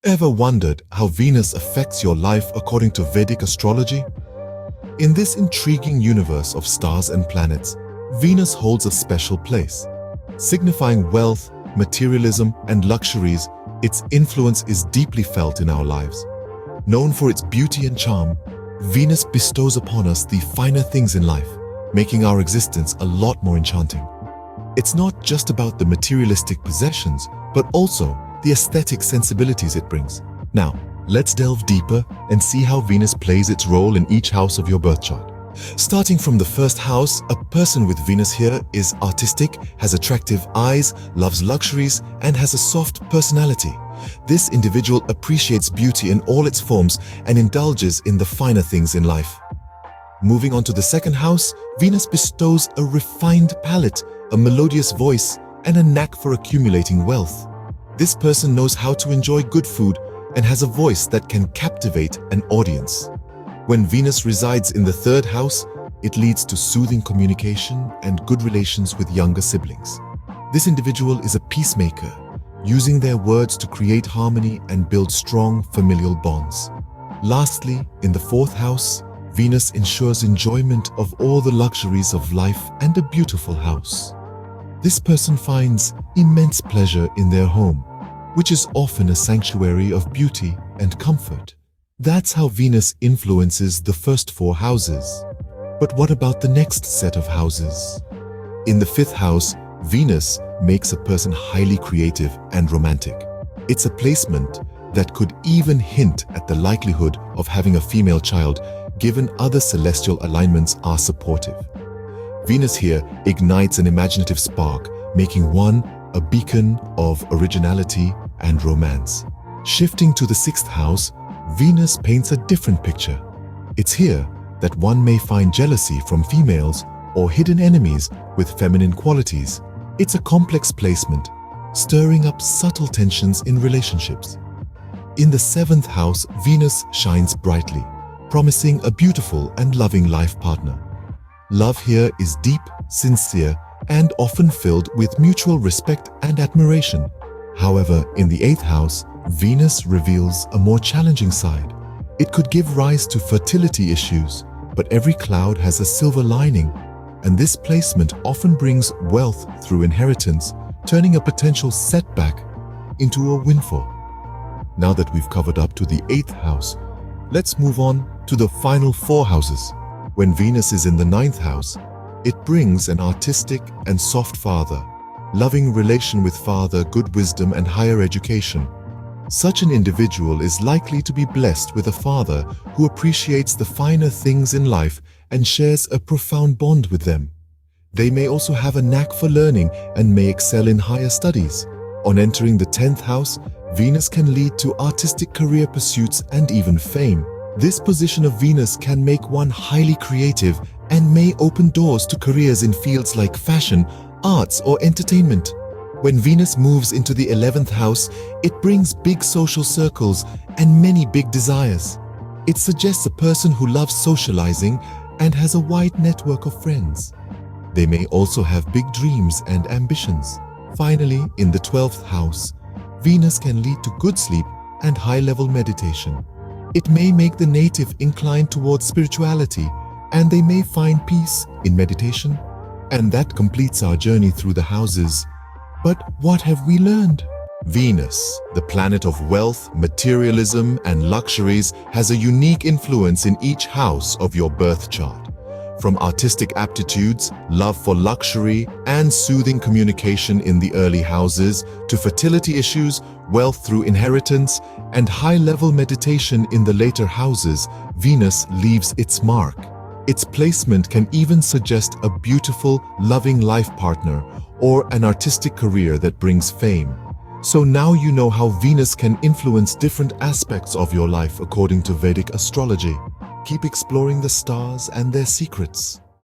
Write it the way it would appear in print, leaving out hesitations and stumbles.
Ever wondered how Venus affects your life according to Vedic astrology? In this intriguing universe of stars and planets, Venus holds a special place. Signifying wealth, materialism, and luxuries, its influence is deeply felt in our lives. Known for its beauty and charm, Venus bestows upon us the finer things in life, making our existence a lot more enchanting. It's not just about the materialistic possessions, but also the aesthetic sensibilities it brings. Now, let's delve deeper and see how Venus plays its role in each house of your birth chart. Starting from the first house, a person with Venus here is artistic, has attractive eyes, loves luxuries, and has a soft personality. This individual appreciates beauty in all its forms and indulges in the finer things in life. Moving on to the second house, Venus bestows a refined palate, a melodious voice, and a knack for accumulating wealth. This person knows how to enjoy good food and has a voice that can captivate an audience. When Venus resides in the third house, it leads to soothing communication and good relations with younger siblings. This individual is a peacemaker, using their words to create harmony and build strong familial bonds. Lastly, in the fourth house, Venus ensures enjoyment of all the luxuries of life and a beautiful house. This person finds immense pleasure in their home, which is often a sanctuary of beauty and comfort. That's how Venus influences the first four houses. But what about the next set of houses? In the fifth house, Venus makes a person highly creative and romantic. It's a placement that could even hint at the likelihood of having a female child, given other celestial alignments are supportive. Venus here ignites an imaginative spark, making one a beacon of originality and romance. Shifting to the sixth house, Venus paints a different picture. It's here that one may find jealousy from females or hidden enemies with feminine qualities. It's a complex placement, stirring up subtle tensions in relationships. In the seventh house, Venus shines brightly, promising a beautiful and loving life partner. Love here is deep, sincere, and often filled with mutual respect and admiration. However, in the eighth house, Venus reveals a more challenging side. It could give rise to fertility issues, but every cloud has a silver lining, and this placement often brings wealth through inheritance, turning a potential setback into a windfall. Now that we've covered up to the eighth house, let's move on to the final four houses. When Venus is in the ninth house, it brings an artistic and soft father, loving relation with father, good wisdom, and higher education. Such an individual is likely to be blessed with a father who appreciates the finer things in life and shares a profound bond with them. They may also have a knack for learning and may excel in higher studies. On entering the 10th house, Venus can lead to artistic career pursuits and even fame. This position of Venus can make one highly creative and may open doors to careers in fields like fashion, arts, or entertainment. When Venus moves into the 11th house, it brings big social circles and many big desires. It suggests a person who loves socializing and has a wide network of friends. They may also have big dreams and ambitions. Finally, in the 12th house, Venus can lead to good sleep and high-level meditation. It may make the native inclined towards spirituality, and they may find peace in meditation. And that completes our journey through the houses. But what have we learned? Venus, the planet of wealth, materialism, and luxuries, has a unique influence in each house of your birth chart. From artistic aptitudes, love for luxury, and soothing communication in the early houses, to fertility issues, wealth through inheritance, and high-level meditation in the later houses, Venus leaves its mark. Its placement can even suggest a beautiful, loving life partner or an artistic career that brings fame. So now you know how Venus can influence different aspects of your life according to Vedic astrology. Keep exploring the stars and their secrets.